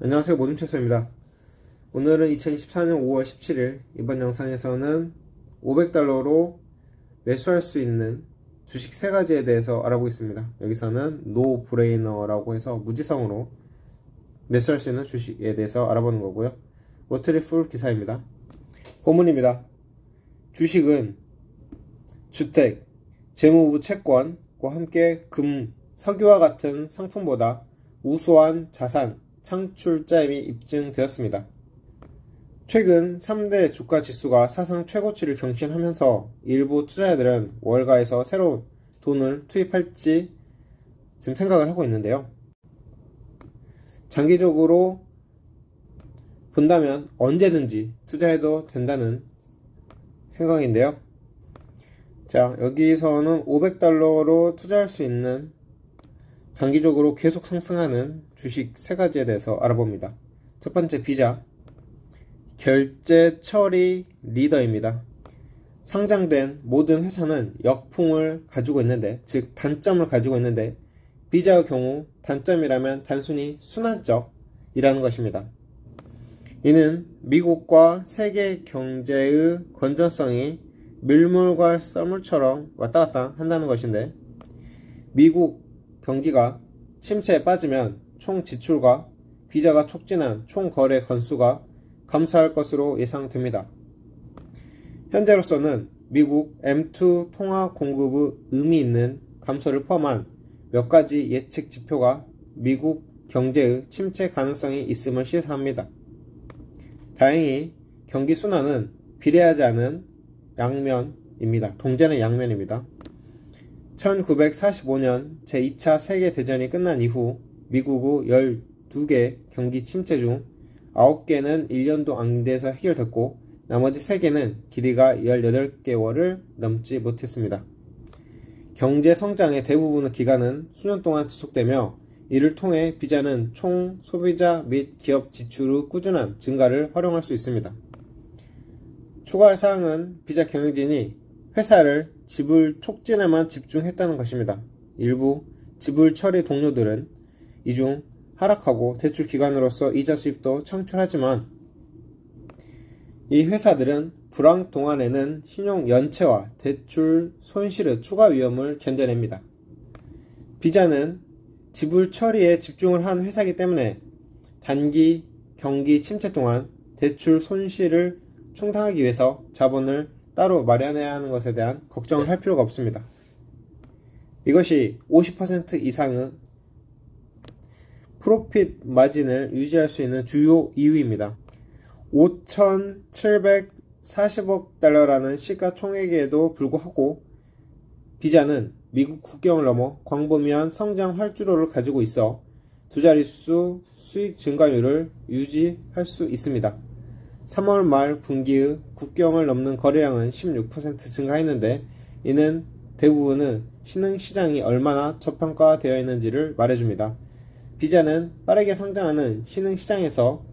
안녕하세요, 모둠채소입니다. 오늘은 2024년 5월 17일 이번 영상에서는 500달러로 매수할 수 있는 주식 3가지에 대해서 알아보겠습니다. 여기서는 노 브레이너라고 해서 무지성으로 매수할 수 있는 주식에 대해서 알아보는 거고요. 워트리풀 기사입니다. 본문입니다. 주식은 주택, 재무부 채권과 함께 금, 석유와 같은 상품보다 우수한 자산 창출자임이 입증되었습니다. 최근 3대 주가 지수가 사상 최고치를 경신하면서 일부 투자자들은 월가에서 새로운 돈을 투입할지 지금 생각을 하고 있는데요. 장기적으로 본다면 언제든지 투자해도 된다는 생각인데요. 자, 여기서는 500달러로 투자할 수 있는 장기적으로 계속 상승하는 주식 3가지에 대해서 알아봅니다. 첫 번째, 비자. 결제 처리 리더입니다. 상장된 모든 회사는 역풍을 가지고 있는데, 즉 단점을 가지고 있는데, 비자의 경우 단점이라면 단순히 순환적이라는 것입니다. 이는 미국과 세계 경제의 건전성이 밀물과 썰물처럼 왔다 갔다 한다는 것인데, 미국 경기가 침체에 빠지면 총 지출과 비자가 촉진한 총 거래 건수가 감소할 것으로 예상됩니다. 현재로서는 미국 M2 통화 공급의 의미 있는 감소를 포함한 몇 가지 예측 지표가 미국 경제의 침체 가능성이 있음을 시사합니다. 다행히 경기 순환은 비례하지 않은 양면입니다. 동전의 양면입니다. 1945년 제2차 세계대전이 끝난 이후 미국의 12개 경기 침체 중 9개는 1년도 안 돼서 해결됐고, 나머지 3개는 길이가 18개월을 넘지 못했습니다. 경제 성장의 대부분의 기간은 수년 동안 지속되며, 이를 통해 비자는 총 소비자 및 기업 지출의 꾸준한 증가를 활용할 수 있습니다. 추가할 사항은 비자 경영진이 회사를 지불 촉진에만 집중했다는 것입니다. 일부 지불 처리 동료들은 이 중 하락하고 대출 기관으로서 이자 수입도 창출하지만, 이 회사들은 불황 동안에는 신용 연체와 대출 손실의 추가 위험을 견뎌냅니다. 비자는 지불 처리에 집중을 한 회사이기 때문에 단기 경기 침체 동안 대출 손실을 충당하기 위해서 자본을 따로 마련해야 하는 것에 대한 걱정을 할 필요가 없습니다. 이것이 50% 이상의 프로핏 마진을 유지할 수 있는 주요 이유입니다. 5,740억 달러라는 시가총액에도 불구하고 비자는 미국 국경을 넘어 광범위한 성장 활주로를 가지고 있어 두 자릿수 수익 증가율을 유지할 수 있습니다. 3월 말 분기의 국경을 넘는 거래량은 16% 증가했는데, 이는 대부분의 신흥시장이 얼마나 저평가되어 있는지를 말해줍니다. 비자는 빠르게 성장하는 신흥시장에서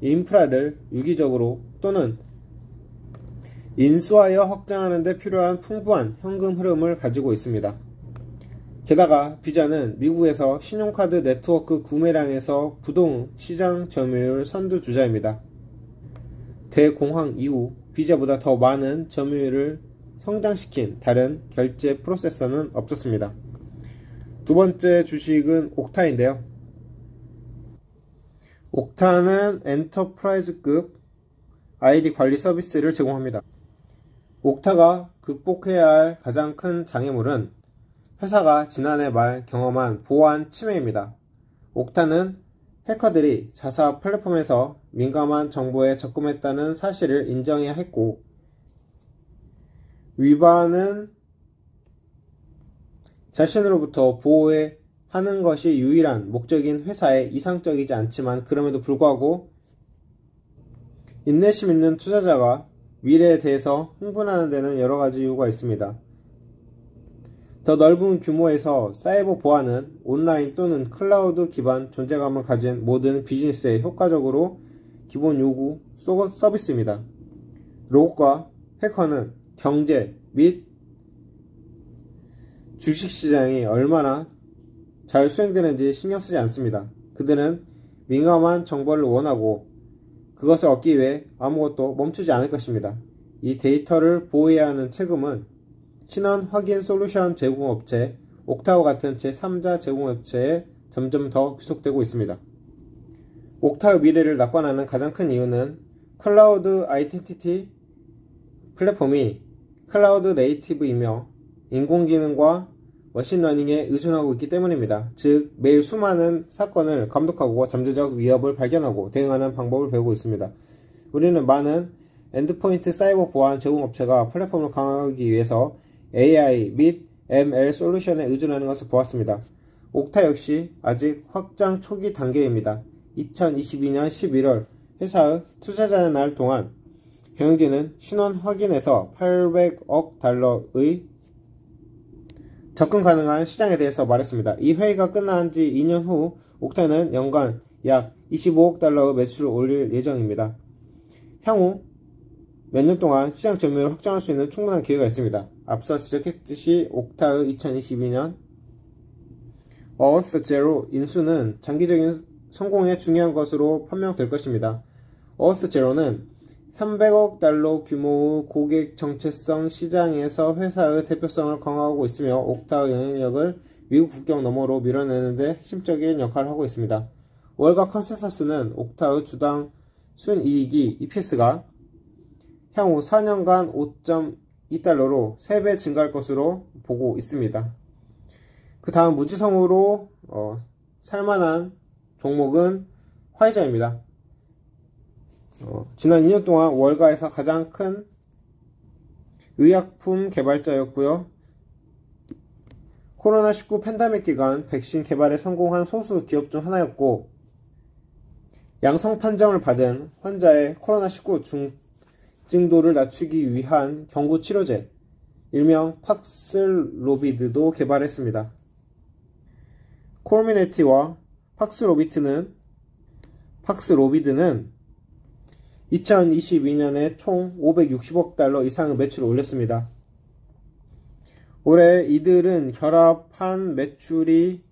인프라를 유기적으로 또는 인수하여 확장하는 데 필요한 풍부한 현금 흐름을 가지고 있습니다. 게다가 비자는 미국에서 신용카드 네트워크 구매량에서 부동 시장 점유율 선두주자입니다. 대공황 이후 비자보다 더 많은 점유율을 성장시킨 다른 결제 프로세서는 없었습니다. 두 번째 주식은 옥타인데요. 옥타는 엔터프라이즈급 ID 관리 서비스를 제공합니다. 옥타가 극복해야 할 가장 큰 장애물은 회사가 지난해 말 경험한 보안 침해입니다. 옥타는 해커들이 자사 플랫폼에서 민감한 정보에 접근했다는 사실을 인정해야 했고, 위반은 자신으로부터 보호하는 것이 유일한 목적인 회사에 이상적이지 않지만, 그럼에도 불구하고 인내심 있는 투자자가 미래에 대해서 흥분하는 데는 여러가지 이유가 있습니다. 더 넓은 규모에서 사이버 보안은 온라인 또는 클라우드 기반 존재감을 가진 모든 비즈니스에 효과적으로 기본 요구 서비스입니다. 로봇과 해커는 경제 및 주식시장이 얼마나 잘 수행되는지 신경 쓰지 않습니다. 그들은 민감한 정보를 원하고 그것을 얻기 위해 아무것도 멈추지 않을 것입니다. 이 데이터를 보호해야 하는 책임은 신원 확인 솔루션 제공업체, 옥타우 같은 제3자 제공업체에 점점 더 귀속되고 있습니다. 옥타우 미래를 낙관하는 가장 큰 이유는 클라우드 아이덴티티 플랫폼이 클라우드 네이티브이며 인공지능과 머신러닝에 의존하고 있기 때문입니다. 즉 매일 수많은 사건을 감독하고 잠재적 위협을 발견하고 대응하는 방법을 배우고 있습니다. 우리는 많은 엔드포인트 사이버 보안 제공업체가 플랫폼을 강화하기 위해서 AI 및 ML 솔루션에 의존하는 것을 보았습니다. 옥타 역시 아직 확장 초기 단계입니다. 2022년 11월 회사의 투자자의 날 동안 경영진은 신원 확인에서 800억 달러의 접근 가능한 시장에 대해서 말했습니다. 이 회의가 끝난 지 2년 후 옥타는 연간 약 25억 달러의 매출을 올릴 예정입니다. 향후 몇 년 동안 시장 점유율을 확장할 수 있는 충분한 기회가 있습니다. 앞서 지적했듯이 옥타의 2022년 Earth Zero 인수는 장기적인 성공에 중요한 것으로 판명될 것입니다. Earth Zero는 300억 달러 규모의 고객 정체성 시장에서 회사의 대표성을 강화하고 있으며 옥타의 영향력을 미국 국경 너머로 밀어내는 데 핵심적인 역할을 하고 있습니다. 월가 컨센서스는 옥타의 주당 순이익이 EPS가 향후 4년간 5.2달러로 3배 증가할 것으로 보고 있습니다. 그 다음 무지성으로 살만한 종목은 화이자입니다. 지난 2년 동안 월가에서 가장 큰 의약품 개발자였고요. 코로나19 팬데믹 기간 백신 개발에 성공한 소수 기업 중 하나였고 양성 판정을 받은 환자의 코로나19 중증도를 낮추기 위한 경구 치료제 일명 팍슬로비드도 개발했습니다. 콜미네티와 팍스로비드는 2022년에 총 560억 달러 이상의 매출을 올렸습니다. 올해 이들은 결합한 매출이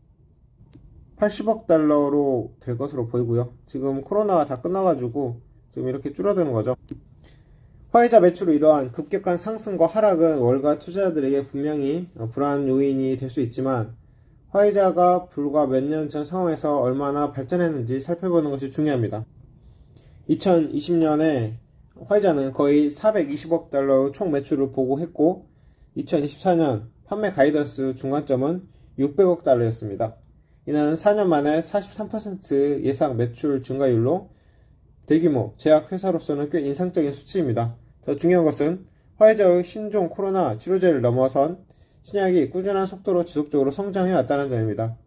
80억 달러로 될 것으로 보이고요. 지금 코로나가 다 끝나가지고 지금 이렇게 줄어드는 거죠. 화이자 매출의 이러한 급격한 상승과 하락은 월가 투자자들에게 분명히 불안 요인이 될 수 있지만 화이자가 불과 몇 년 전 상황에서 얼마나 발전했는지 살펴보는 것이 중요합니다. 2020년에 화이자는 거의 420억 달러의 총 매출을 보고했고 2024년 판매 가이던스 중간점은 600억 달러였습니다. 이는 4년 만에 43% 예상 매출 증가율로 대규모 제약회사로서는 꽤 인상적인 수치입니다. 더 중요한 것은 화이자의 신종 코로나 치료제를 넘어선 신약이 꾸준한 속도로 지속적으로 성장해왔다는 점입니다.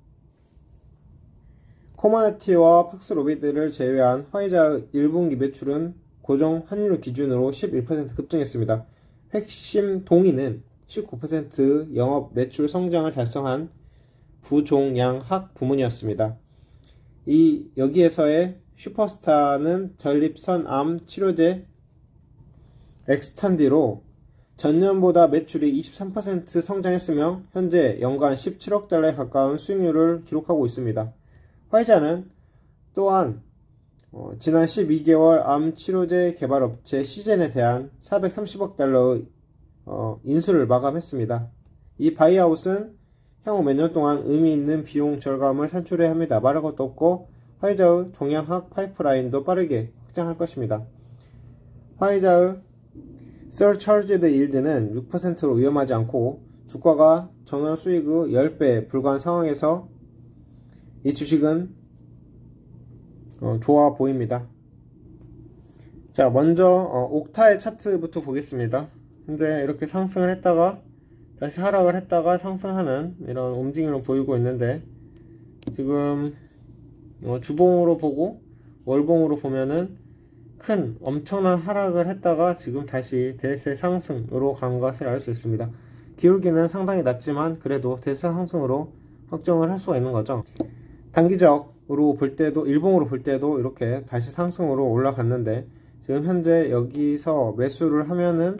코머네티와 팍스로비드를 제외한 화이자의 1분기 매출은 고정 환율 기준으로 11% 급증했습니다. 핵심 동위는 19% 영업 매출 성장을 달성한 부종양학 부문이었습니다. 여기에서의 슈퍼스타는 전립선암 치료제 엑스탄디로 전년보다 매출이 23% 성장했으며 현재 연간 17억 달러에 가까운 수익률을 기록하고 있습니다. 화이자는 또한 지난 12개월 암 치료제 개발업체 시젠에 대한 430억 달러의 인수를 마감했습니다. 이 바이아웃은 향후 몇 년 동안 의미 있는 비용 절감을 산출해야 합니다. 말할 것도 없고 화이자의 종양학 파이프라인도 빠르게 확장할 것입니다. 화이자의 Surcharged Yield는 6%로 위험하지 않고 주가가 전월 수익의 10배에 불과한 상황에서 이 주식은 좋아 보입니다. 자, 먼저 옥타의 차트부터 보겠습니다. 현재 이렇게 상승을 했다가 다시 하락을 했다가 상승하는 이런 움직임을 보이고 있는데 지금 주봉으로 보고 월봉으로 보면은 큰 엄청난 하락을 했다가 지금 다시 대세 상승으로 간 것을 알 수 있습니다. 기울기는 상당히 낮지만 그래도 대세 상승으로 확정을 할 수가 있는 거죠. 단기적으로 볼 때도 일봉으로 볼 때도 이렇게 다시 상승으로 올라갔는데 지금 현재 여기서 매수를 하면은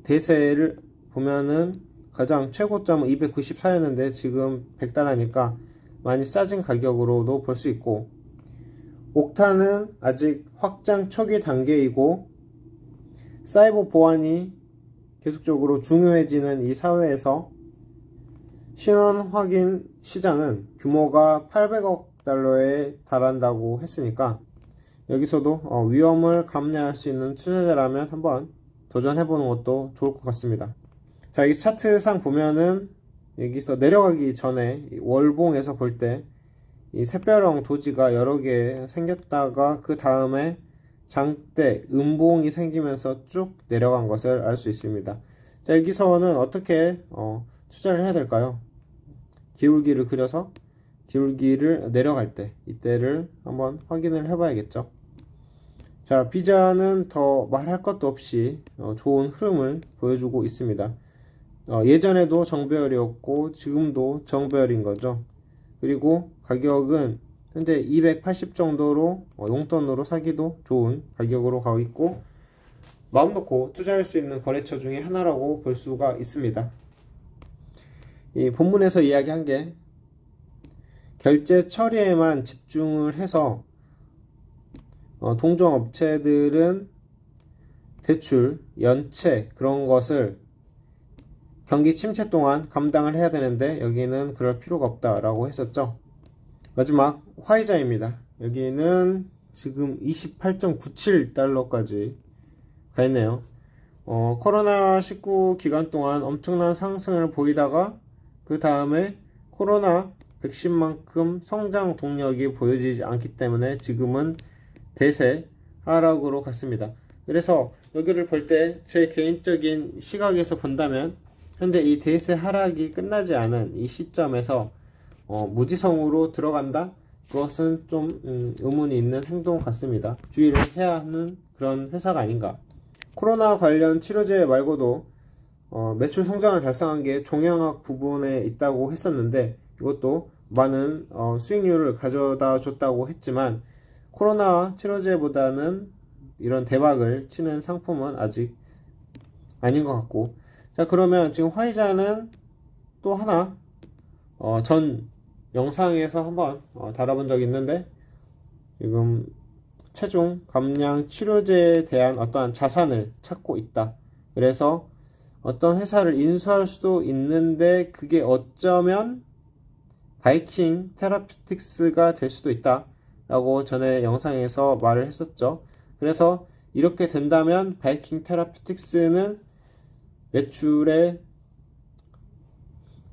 대세를 보면은 가장 최고점은 294였는데 지금 100달러니까 많이 싸진 가격으로도 볼 수 있고, 옥타는 아직 확장 초기 단계이고 사이버 보안이 계속적으로 중요해지는 이 사회에서 신원 확인 시장은 규모가 800억 달러에 달한다고 했으니까 여기서도 위험을 감내할 수 있는 투자자라면 한번 도전해보는 것도 좋을 것 같습니다. 자, 이 차트상 보면은 여기서 내려가기 전에 월봉에서 볼 때 이 샛별형 도지가 여러 개 생겼다가 그 다음에 장대 음봉이 생기면서 쭉 내려간 것을 알 수 있습니다. 자, 여기서는 어떻게 투자를 해야 될까요? 기울기를 그려서 기울기를 내려갈 때 이때를 한번 확인을 해 봐야겠죠. 자, 비자는 더 말할 것도 없이 좋은 흐름을 보여주고 있습니다. 예전에도 정배열이었고 지금도 정배열인 거죠. 그리고 가격은 현재 280 정도로 용돈으로 사기도 좋은 가격으로 가고 있고, 마음 놓고 투자할 수 있는 거래처 중에 하나라고 볼 수가 있습니다. 이 본문에서 이야기한 게 결제 처리에만 집중을 해서 동종업체들은 대출, 연체 그런 것을 경기 침체 동안 감당을 해야 되는데 여기는 그럴 필요가 없다라고 했었죠. 마지막 화이자입니다. 여기는 지금 28.97달러까지 가 있네요. 코로나19 기간 동안 엄청난 상승을 보이다가 그 다음에 코로나 백신만큼 성장 동력이 보여지지 않기 때문에 지금은 대세 하락으로 갔습니다. 그래서 여기를 볼 때 제 개인적인 시각에서 본다면 현재 이 대세 하락이 끝나지 않은 이 시점에서 무지성으로 들어간다? 그것은 좀 의문이 있는 행동 같습니다. 주의를 해야 하는 그런 회사가 아닌가. 코로나 관련 치료제 말고도 매출 성장을 달성한 게 종양학 부분에 있다고 했었는데 이것도 많은 수익률을 가져다 줬다고 했지만 코로나 치료제보다는 이런 대박을 치는 상품은 아직 아닌 것 같고, 자, 그러면 지금 화이자는 또 하나 전 영상에서 한번 다뤄본 적이 있는데 지금 체중 감량 치료제에 대한 어떠한 자산을 찾고 있다. 그래서 어떤 회사를 인수할 수도 있는데 그게 어쩌면 바이킹 테라피틱스가 될 수도 있다 라고 전에 영상에서 말을 했었죠. 그래서 이렇게 된다면 바이킹 테라피틱스는 매출의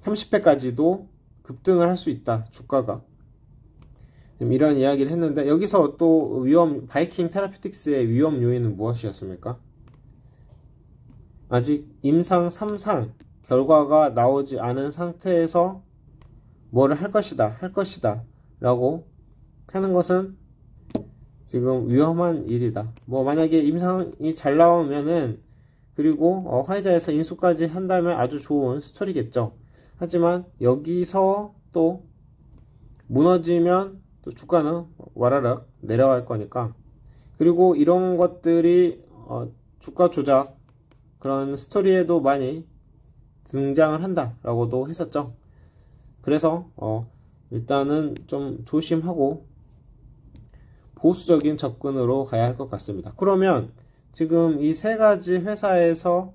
30배까지도 급등을 할 수 있다, 주가가. 이런 이야기를 했는데 여기서 또 바이킹 테라피틱스의 위험 요인은 무엇이었습니까? 아직 임상 3상 결과가 나오지 않은 상태에서 뭐를 할 것이다 라고 하는 것은 지금 위험한 일이다. 만약에 임상이 잘 나오면은 그리고 화이자에서 인수까지 한다면 아주 좋은 스토리겠죠. 하지만 여기서 또 무너지면 또 주가는 와라락 내려갈 거니까, 그리고 이런 것들이 주가 조작 그런 스토리에도 많이 등장을 한다 라고도 했었죠. 그래서 일단은 좀 조심하고 보수적인 접근으로 가야 할 것 같습니다. 그러면 지금 이 세 가지 회사에서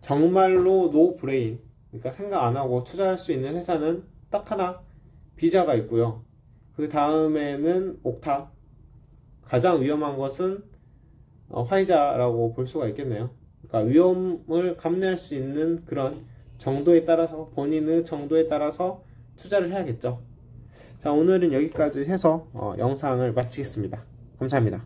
정말로 노 브레인, 그러니까 생각 안 하고 투자할 수 있는 회사는 딱 하나, 비자가 있고요. 그 다음에는 옥타, 가장 위험한 것은 화이자라고 볼 수가 있겠네요. 그러니까 위험을 감내할 수 있는 그런 정도에 따라서, 본인의 정도에 따라서 투자를 해야겠죠. 자, 오늘은 여기까지 해서 영상을 마치겠습니다. 감사합니다.